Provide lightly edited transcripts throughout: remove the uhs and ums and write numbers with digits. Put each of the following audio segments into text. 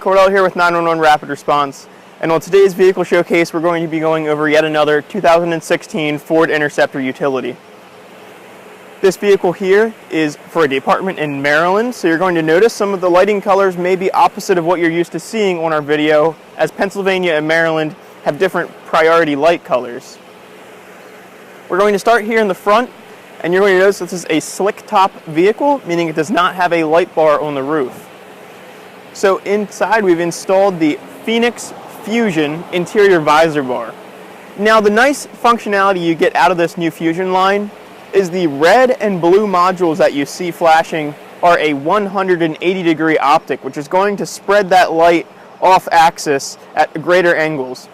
Cordell here with 911 Rapid Response, and on today's vehicle showcase we're going to be going over yet another 2016 Ford Interceptor Utility. This vehicle here is for a department in Maryland, so you're going to notice some of the lighting colors may be opposite of what you're used to seeing on our video, as Pennsylvania and Maryland have different priority light colors. We're going to start here in the front, and you're going to notice this is a slick top vehicle, meaning it does not have a light bar on the roof. So inside we've installed the Phoenix Fusion interior visor bar. Now the nice functionality you get out of this new Fusion line is the red and blue modules that you see flashing are a 180-degree optic, which is going to spread that light off axis at greater angles.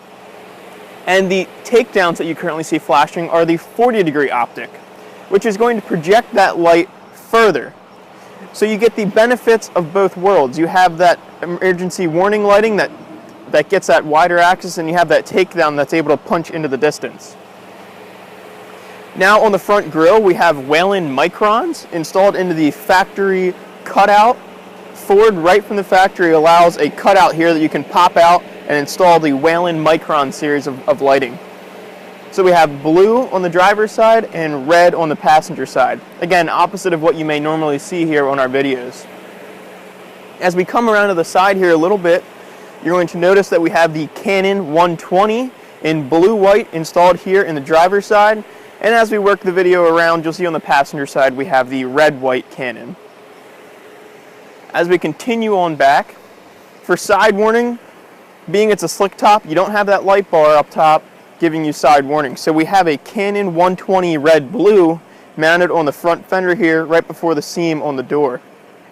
And the takedowns that you currently see flashing are the 40-degree optic, which is going to project that light further. So you get the benefits of both worlds. You have that emergency warning lighting that gets that wider axis, and you have that takedown that's able to punch into the distance. Now on the front grille we have Whelen microns installed into the factory cutout. Ford, right from the factory, allows a cutout here that you can pop out and install the Whelen micron series of lighting. So we have blue on the driver's side and red on the passenger side. Again, opposite of what you may normally see here on our videos. As we come around to the side here a little bit, you're going to notice that we have the Canon 120 in blue-white installed here in the driver's side. And as we work the video around, you'll see on the passenger side we have the red-white Canon. As we continue on back, for side warning, being it's a slick top, you don't have that light bar up top giving you side warning. So we have a Canon 120 red-blue mounted on the front fender here right before the seam on the door.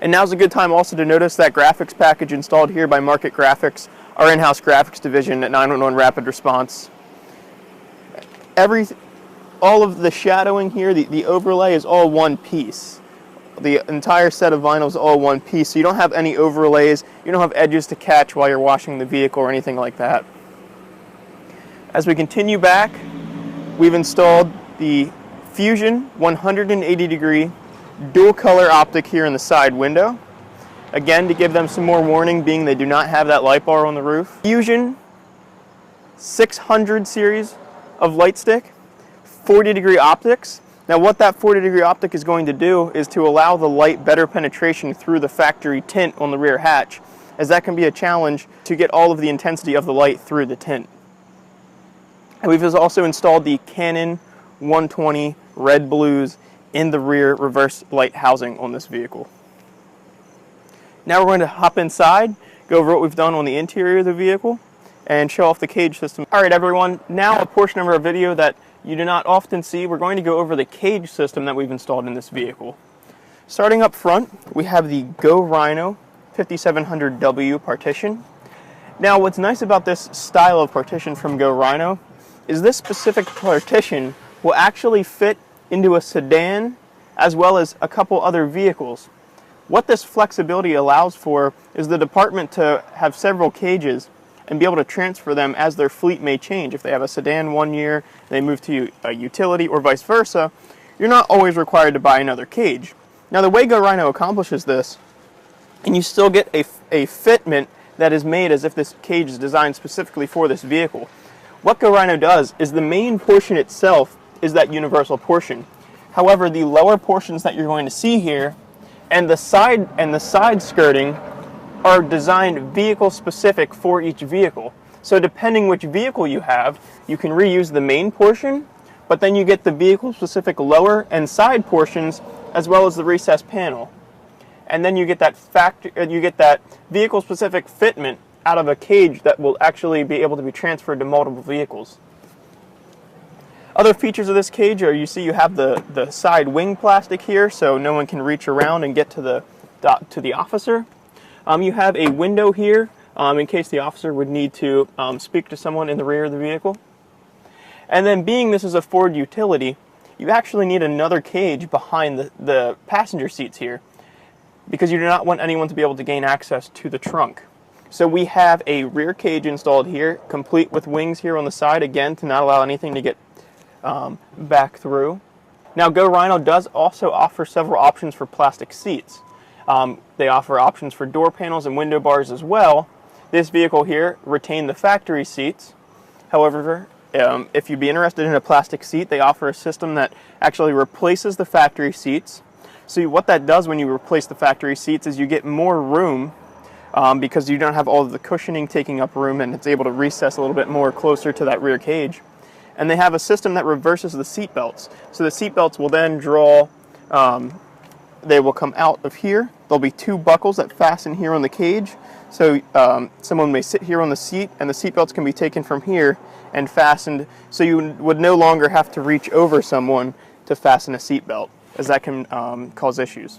And now's a good time also to notice that graphics package installed here by Market Graphics, our in-house graphics division at 911 Rapid Response. All of the shadowing here, the overlay is all one piece. The entire set of vinyl is all one piece, so you don't have any overlays, you don't have edges to catch while you're washing the vehicle or anything like that. As we continue back, we've installed the Fusion 180-degree dual color optic here in the side window. Again, to give them some more warning, being they do not have that light bar on the roof. Fusion 600 series of light stick, 40-degree optics. Now what that 40-degree optic is going to do is to allow the light better penetration through the factory tint on the rear hatch, as that can be a challenge to get all of the intensity of the light through the tint. And we've also installed the Canon 120 red blues in the rear reverse light housing on this vehicle. Now we're going to hop inside, go over what we've done on the interior of the vehicle, and show off the cage system. Alright everyone, now a portion of our video that you do not often see. We're going to go over the cage system that we've installed in this vehicle. Starting up front, we have the Go Rhino 5700W partition. Now what's nice about this style of partition from Go Rhino is this specific partition will actually fit into a sedan as well as a couple other vehicles. What this flexibility allows for is the department to have several cages and be able to transfer them as their fleet may change. If they have a sedan one year, they move to a utility or vice versa, you're not always required to buy another cage. Now the way Go Rhino accomplishes this, and you still get a fitment that is made as if this cage is designed specifically for this vehicle. What Go Rhino does is the main portion itself is that universal portion. However, the lower portions that you're going to see here and the side skirting are designed vehicle specific for each vehicle. So depending which vehicle you have, you can reuse the main portion, but then you get the vehicle specific lower and side portions as well as the recessed panel. And then you get that vehicle specific fitment out of a cage that will actually be able to be transferred to multiple vehicles. Other features of this cage are you have the side wing plastic here, so no one can reach around and get to the officer. You have a window here in case the officer would need to speak to someone in the rear of the vehicle. And then being this is a Ford utility, you actually need another cage behind the passenger seats here because you do not want anyone to be able to gain access to the trunk. So we have a rear cage installed here, complete with wings here on the side, again, to not allow anything to get back through. Now, Go Rhino does also offer several options for plastic seats. They offer options for door panels and window bars as well. This vehicle here retained the factory seats. However, if you'd be interested in a plastic seat, they offer a system that actually replaces the factory seats. So what that does when you replace the factory seats is you get more room because you don't have all of the cushioning taking up room, and it's able to recess a little bit more closer to that rear cage. And they have a system that reverses the seat belts. So the seat belts will then draw, they will come out of here. There'll be two buckles that fasten here on the cage. So someone may sit here on the seat, and the seat belts can be taken from here and fastened, so you would no longer have to reach over someone to fasten a seat belt, as that can cause issues.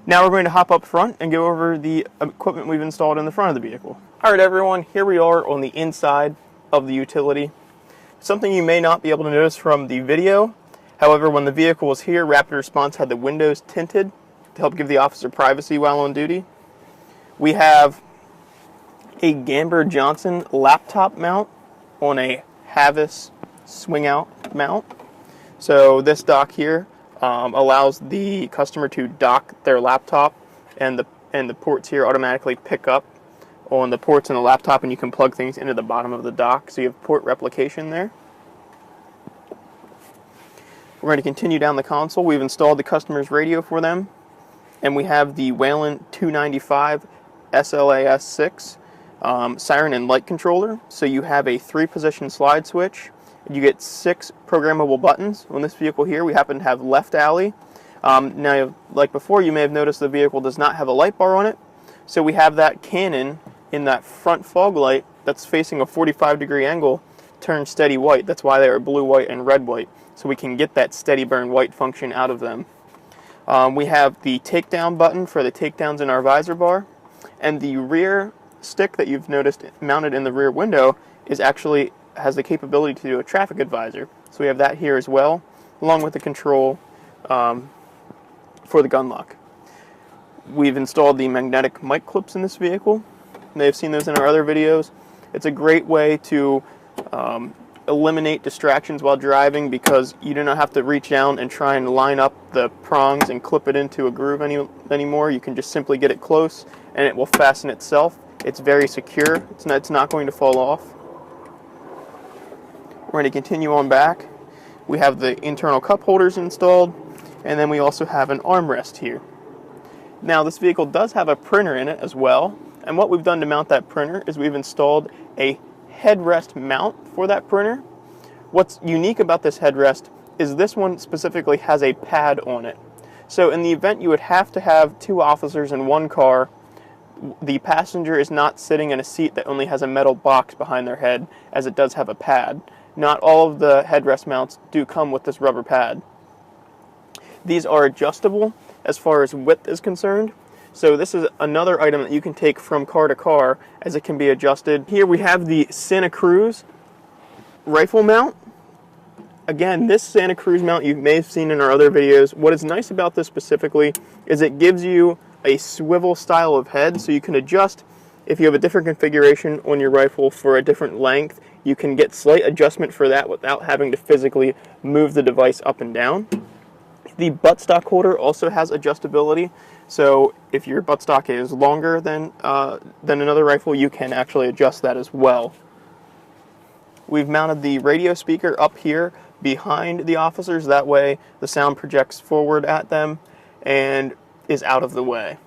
Now we're going to hop up front and go over the equipment we've installed in the front of the vehicle. Alright everyone, here we are on the inside of the utility. Something you may not be able to notice from the video, however, when the vehicle was here, Rapid Response had the windows tinted to help give the officer privacy while on duty. We have a Gamber Johnson laptop mount on a Havas swing out mount. So this dock here allows the customer to dock their laptop, and the ports here automatically pick up on the ports in the laptop, and you can plug things into the bottom of the dock, so you have port replication there. We're going to continue down the console. We've installed the customer's radio for them, and we have the Whelen 295 SLAS 6 siren and light controller. So you have a 3-position slide switch. You get 6 programmable buttons. On this vehicle here, we happen to have left alley. Now, like before, you may have noticed the vehicle does not have a light bar on it. So we have that cannon in that front fog light that's facing a 45-degree angle turn steady white. That's why they are blue, white, and red, white. So we can get that steady burn white function out of them. We have the takedown button for the takedowns in our visor bar. And the rear stick that you've noticed mounted in the rear window has the capability to do a traffic advisor. So we have that here as well, along with the control for the gun lock. We've installed the magnetic mic clips in this vehicle. You may have seen those in our other videos. It's a great way to eliminate distractions while driving, because you do not have to reach down and try and line up the prongs and clip it into a groove anymore. You can just simply get it close and it will fasten itself. It's very secure. It's not going to fall off. We're going to continue on back. We have the internal cup holders installed, and then we also have an armrest here. Now this vehicle does have a printer in it as well, and what we've done to mount that printer is we've installed a headrest mount for that printer. What's unique about this headrest is this one specifically has a pad on it. So in the event you would have to have 2 officers in one car, the passenger is not sitting in a seat that only has a metal box behind their head, as it does have a pad. Not all of the headrest mounts do come with this rubber pad. These are adjustable as far as width is concerned. So this is another item that you can take from car to car, as it can be adjusted. Here we have the Santa Cruz rifle mount. Again, this Santa Cruz mount you may have seen in our other videos. What is nice about this specifically is it gives you a swivel style of head, so you can adjust. If you have a different configuration on your rifle for a different length, you can get slight adjustment for that without having to physically move the device up and down. The buttstock holder also has adjustability, so if your buttstock is longer than another rifle, you can actually adjust that as well. We've mounted the radio speaker up here behind the officers. That way the sound projects forward at them and is out of the way.